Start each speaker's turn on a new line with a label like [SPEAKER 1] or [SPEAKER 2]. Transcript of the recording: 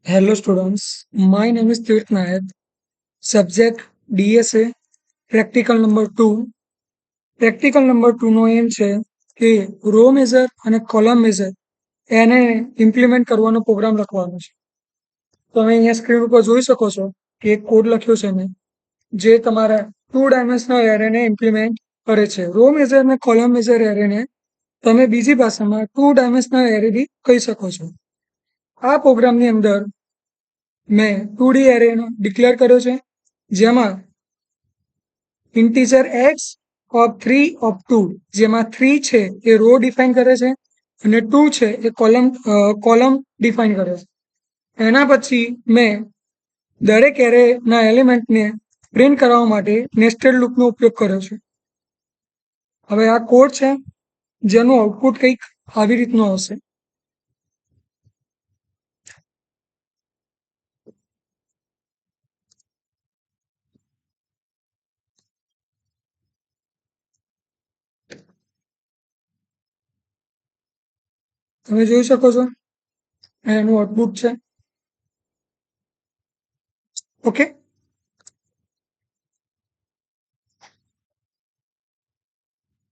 [SPEAKER 1] Hello students, my name is Tirth Nayak. Subject DSA, practical number 2. Practical number 2 નો એમ છે કે row measure અને column measure એને implement કરવાનો programme લખવાનો છે. તમે અહીંયા સ્ક્રીન ઉપર જોઈ શકો છો કે એક કોડ લખ્યો છે મેં જે તમારા 2 ડાયમેન્શનલ એરેને ઇમ્પ્લિમેન્ટ કરે છે. રો મેઝર અને કોલમ મેઝર એરેને તમે બીજી ભાષામાં 2 ડાયમેન્શનલ એરે બી કહી શકો છો. આ પ્રોગ્રામની અંદર મેં 2D એરે ડિક્લેર કર્યો છે જેમાં ઇન્ટીજર x ઓફ 3 ઓફ 2 જેમાં 3 છે એ રો ડિફાઇન કરે છે અને 2 છે એ કોલમ ડિફાઇન કરે છે. એના પછી મેં દરેક એરેના એલિમેન્ટને પ્રિન્ટ કરવા માટે નેસ્ટેડ લૂપનો ઉપયોગ કર્યો છે. હવે આ કોડ છે જેનું આઉટપુટ કંઈક આવી રીતનું આવશે. તમે જોઈ શકો છો એનું આઉટપુટ છે. ઓકે,